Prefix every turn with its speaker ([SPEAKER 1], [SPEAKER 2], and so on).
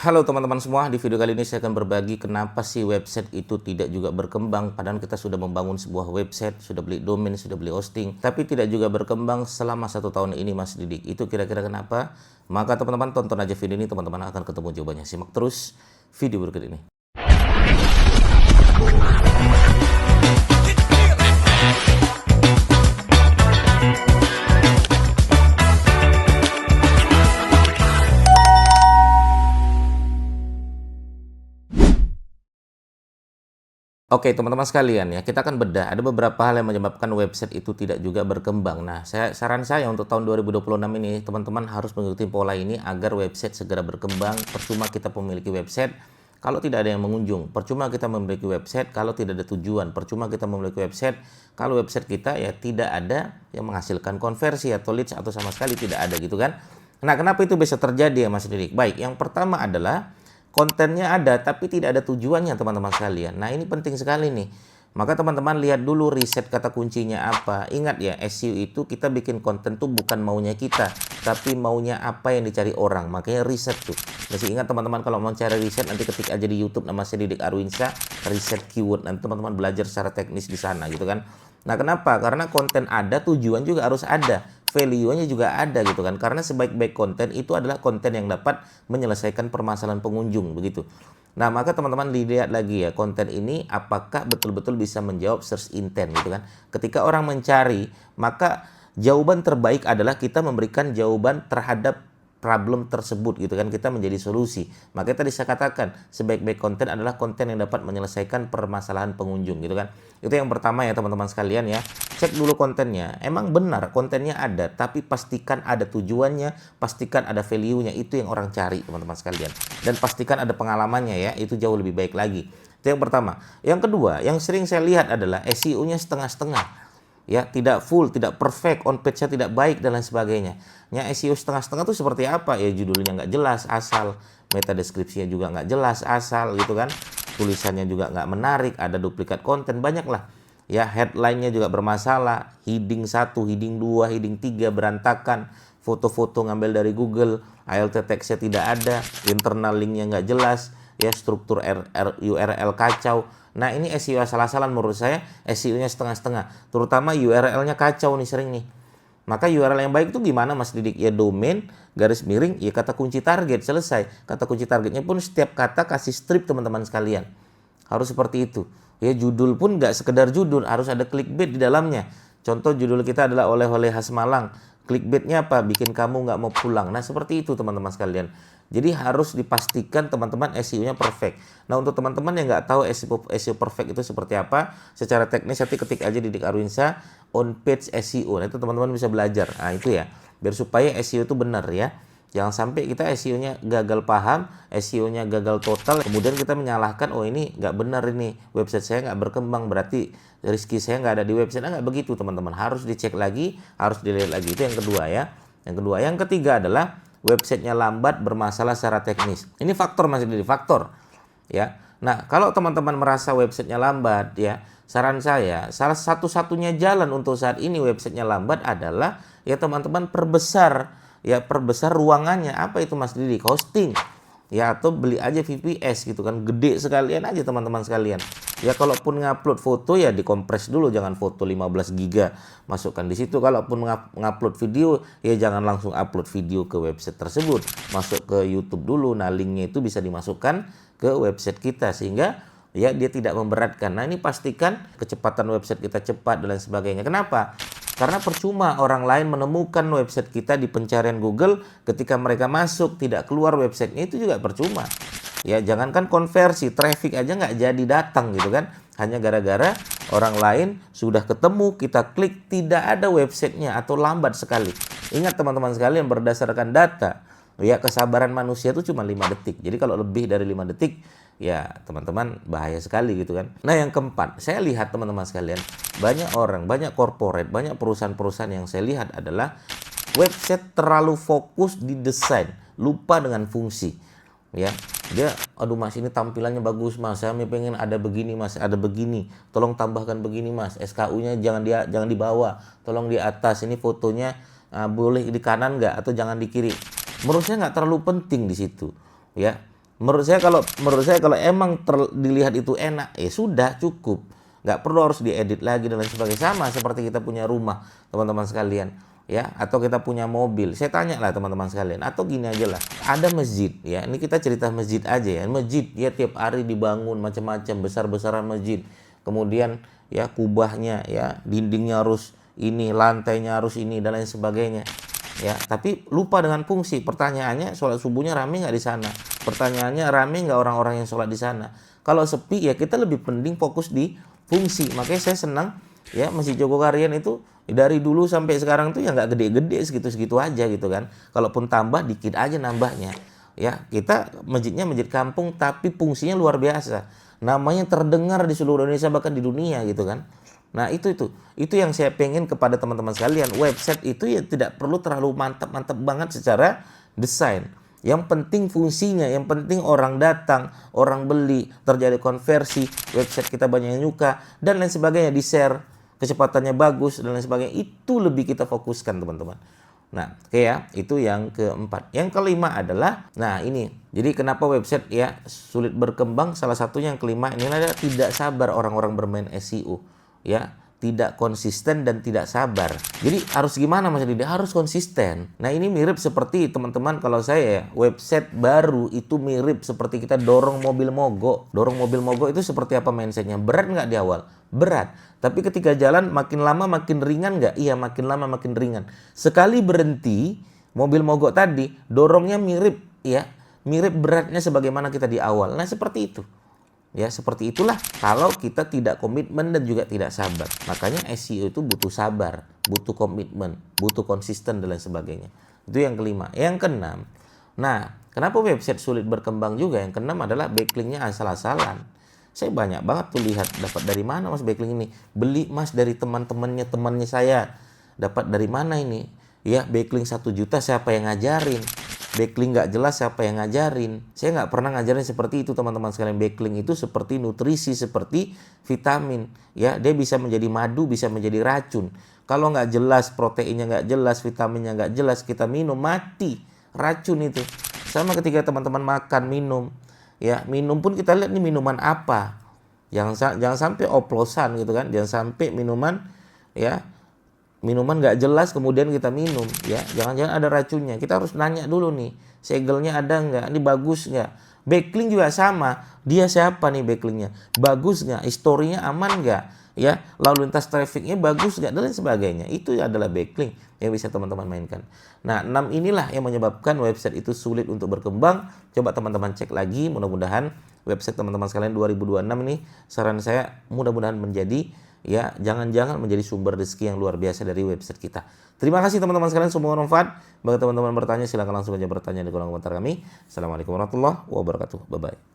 [SPEAKER 1] Halo teman-teman semua, di video kali ini saya akan berbagi kenapa sih website itu tidak juga berkembang. Padahal kita sudah membangun sebuah website, sudah beli domain, sudah beli hosting, tapi tidak juga berkembang selama 1 tahun ini, Mas Didik. Itu kira-kira kenapa? Maka teman-teman tonton aja video ini, teman-teman akan ketemu jawabannya. Simak terus video berikut ini. Oke teman-teman sekalian ya, kita akan bedah ada beberapa hal yang menyebabkan website itu tidak juga berkembang. Nah, saran saya untuk tahun 2026 ini teman-teman harus mengikuti pola ini agar website segera berkembang. Percuma kita memiliki website kalau tidak ada yang mengunjung, percuma kita memiliki website kalau tidak ada tujuan, percuma kita memiliki website kalau website kita ya tidak ada yang menghasilkan konversi atau leads atau sama sekali tidak ada gitu kan. Nah, kenapa itu bisa terjadi ya Mas Didik? Baik, yang pertama adalah kontennya ada tapi tidak ada tujuannya teman-teman sekalian. Nah ini penting sekali nih. Maka teman-teman lihat dulu riset kata kuncinya apa. Ingat ya, SEO itu kita bikin konten tuh bukan maunya kita, tapi maunya apa yang dicari orang. Makanya riset tuh. Masih ingat teman-teman kalau mau cari riset nanti ketik aja di YouTube nama saya Didik Arwinsa, riset keyword. Nanti teman-teman belajar secara teknis di sana gitu kan. Nah kenapa? Karena konten ada, tujuan juga harus ada, value-nya juga ada gitu kan. Karena sebaik-baik konten itu adalah konten yang dapat menyelesaikan permasalahan pengunjung begitu. Nah maka teman-teman lihat lagi ya, konten ini apakah betul-betul bisa menjawab search intent gitu kan. Ketika orang mencari, maka jawaban terbaik adalah kita memberikan jawaban terhadap problem tersebut gitu kan, kita menjadi solusi. Makanya tadi saya katakan sebaik-baik konten adalah konten yang dapat menyelesaikan permasalahan pengunjung gitu kan. Itu yang pertama ya teman-teman sekalian ya. Cek dulu kontennya. Emang benar kontennya ada, tapi pastikan ada tujuannya, pastikan ada value-nya, itu yang orang cari teman-teman sekalian. Dan pastikan ada pengalamannya ya, itu jauh lebih baik lagi. Itu yang pertama. Yang kedua, yang sering saya lihat adalah SEO-nya setengah-setengah. Ya, tidak full, tidak perfect, on page-nya tidak baik dan lain sebagainya. Ya, SEO setengah-setengah itu seperti apa? Ya, judulnya nggak jelas, asal. Meta deskripsinya juga nggak jelas, asal gitu kan. Tulisannya juga nggak menarik, ada duplikat konten, banyak lah. Ya, headline-nya juga bermasalah, heading 1, heading 2, heading 3 berantakan, foto-foto ngambil dari Google, alt text-nya tidak ada, internal link-nya nggak jelas, ya struktur URL kacau. Nah ini SEO asal-asalan menurut saya, SEO-nya setengah-setengah. Terutama URL-nya kacau nih sering nih. Maka URL yang baik itu gimana Mas Didik? Ya domain, garis miring, ya kata kunci target, selesai. Kata kunci targetnya pun setiap kata kasih strip teman-teman sekalian. Harus seperti itu. Ya judul pun nggak sekedar judul, harus ada clickbait di dalamnya. Contoh judul kita adalah oleh-oleh khas Malang. Clickbaitnya apa? Bikin kamu nggak mau pulang. Nah seperti itu teman-teman sekalian. Jadi harus dipastikan teman-teman SEO-nya perfect. Nah untuk teman-teman yang nggak tahu SEO perfect itu seperti apa, secara teknis nanti ketik aja Didik Arwinsa on page SEO. Nah itu teman-teman bisa belajar. Nah itu ya, biar supaya SEO itu benar ya. Jangan sampai kita SEO-nya gagal paham, SEO-nya gagal total, kemudian kita menyalahkan, oh ini nggak benar ini, website saya nggak berkembang, berarti rezeki saya nggak ada di website. Nah, nggak begitu teman-teman, harus dicek lagi, harus dilihat lagi. Itu yang kedua ya. Yang kedua, yang ketiga adalah websitenya lambat, bermasalah secara teknis. Ini faktor masih jadi faktor ya. Nah kalau teman-teman merasa websitenya lambat ya, saran saya salah satu-satunya jalan untuk saat ini websitenya lambat adalah ya teman-teman perbesar ruangannya. Apa itu Mas Didik? Hosting ya, atau beli aja VPS gitu kan, gede sekalian aja teman-teman sekalian. Ya kalaupun ngupload foto ya dikompres dulu, jangan foto 15 giga masukkan di situ. Kalaupun ngupload video ya jangan langsung upload video ke website tersebut, masuk ke YouTube dulu. Nah linknya itu bisa dimasukkan ke website kita sehingga ya dia tidak memberatkan. Nah ini pastikan kecepatan website kita cepat dan lain sebagainya. Kenapa? Karena percuma orang lain menemukan website kita di pencarian Google, ketika mereka masuk tidak keluar websitenya itu juga percuma. Ya jangankan konversi, traffic aja nggak jadi datang gitu kan. Hanya gara-gara orang lain sudah ketemu, kita klik tidak ada websitenya atau lambat sekali. Ingat teman-teman sekalian, berdasarkan data, ya kesabaran manusia itu cuma 5 detik. Jadi kalau lebih dari 5 detik, ya teman-teman bahaya sekali gitu kan. Nah yang keempat, saya lihat teman-teman sekalian, banyak orang, banyak corporate, banyak perusahaan-perusahaan yang saya lihat adalah website terlalu fokus di desain, lupa dengan fungsi. Ya, dia, aduh Mas ini tampilannya bagus Mas, saya pengen ada begini Mas, ada begini, tolong tambahkan begini Mas, SKU-nya jangan di bawah, tolong di atas, ini fotonya boleh di kanan nggak atau jangan di kiri. Menurut saya nggak terlalu penting di situ, ya. Menurut saya kalau emang dilihat itu enak, ya sudah cukup. Nggak perlu harus diedit lagi dan lain sebagainya. Sama seperti kita punya rumah, teman-teman sekalian, ya, atau kita punya mobil. Saya tanya lah teman-teman sekalian, atau gini aja lah, ada masjid, ya, ini kita cerita masjid aja ya, masjid ya tiap hari dibangun macam-macam, besar-besaran masjid, kemudian ya kubahnya, ya, dindingnya harus ini, lantainya harus ini dan lain sebagainya, ya, tapi lupa dengan fungsi. Pertanyaannya, sholat subuhnya rame nggak di sana? Pertanyaannya, rame nggak orang-orang yang sholat di sana? Kalau sepi, ya kita lebih penting fokus di fungsi. Makanya saya senang ya Masjid Jogokarian itu dari dulu sampai sekarang tuh ya nggak gede-gede, segitu-segitu aja gitu kan. Kalaupun tambah dikit aja nambahnya. Ya, kita masjidnya masjid kampung tapi fungsinya luar biasa. Namanya terdengar di seluruh Indonesia bahkan di dunia gitu kan. Nah, itu yang saya pengen kepada teman-teman sekalian. Website itu ya tidak perlu terlalu mantap-mantap banget secara desain. Yang penting fungsinya, yang penting orang datang, orang beli, terjadi konversi, website kita banyak yang nyuka, dan lain sebagainya, di-share, kecepatannya bagus, dan lain sebagainya. Itu lebih kita fokuskan, teman-teman. Nah, oke ya, itu yang keempat. Yang kelima adalah, nah ini, jadi kenapa website ya sulit berkembang, salah satunya yang kelima, ini adalah tidak sabar orang-orang bermain SEO. Ya, tidak konsisten dan tidak sabar. Jadi harus gimana Mas Didi? Harus konsisten. Nah, ini mirip seperti teman-teman, kalau saya ya, website baru itu mirip seperti kita dorong mobil mogok. Dorong mobil mogok itu seperti apa mindsetnya? Berat nggak di awal? Berat. Tapi ketika jalan makin lama makin ringan nggak? Iya, makin lama makin ringan. Sekali berhenti, mobil mogok tadi dorongnya mirip ya, mirip beratnya sebagaimana kita di awal. Nah, seperti itu. Ya, seperti itulah kalau kita tidak komitmen dan juga tidak sabar. Makanya SEO itu butuh sabar, butuh komitmen, butuh konsisten dan lain sebagainya. Itu yang kelima. Yang keenam, nah, kenapa website sulit berkembang juga? Yang keenam adalah backlinknya asal-asalan. Saya banyak banget tuh lihat, dapat dari mana Mas backlink ini? Beli Mas dari temannya saya. Dapat dari mana ini? Ya, backlink 1 juta siapa yang ngajarin? Backlink nggak jelas siapa yang ngajarin. Saya nggak pernah ngajarin seperti itu teman-teman sekalian. Backlink itu seperti nutrisi, seperti vitamin. Ya, dia bisa menjadi madu, bisa menjadi racun. Kalau nggak jelas, proteinnya nggak jelas, vitaminnya nggak jelas, kita minum, mati. Racun itu. Sama ketika teman-teman makan, minum. Ya, minum pun kita lihat nih minuman apa. Jangan sampai oplosan gitu kan. Jangan sampai minuman nggak jelas kemudian kita minum, ya, jangan-jangan ada racunnya. Kita harus nanya dulu nih, segelnya ada nggak, ini bagus nggak. Backlink juga sama, dia siapa nih backlinknya, bagus nggak, historinya aman nggak, ya, lalu lintas trafficnya bagus nggak, dan lain sebagainya. Itu adalah backlink yang bisa teman-teman mainkan. Nah, 6 inilah yang menyebabkan website itu sulit untuk berkembang. Coba teman-teman cek lagi, mudah-mudahan website teman-teman sekalian 2026 ini, saran saya mudah-mudahan menjadi, ya, jangan-jangan menjadi sumber rezeki yang luar biasa dari website kita. Terima kasih teman-teman sekalian, semoga bermanfaat. Bagi teman-teman bertanya, silakan langsung aja bertanya di kolom komentar kami. Assalamualaikum warahmatullahi wabarakatuh. Bye-bye.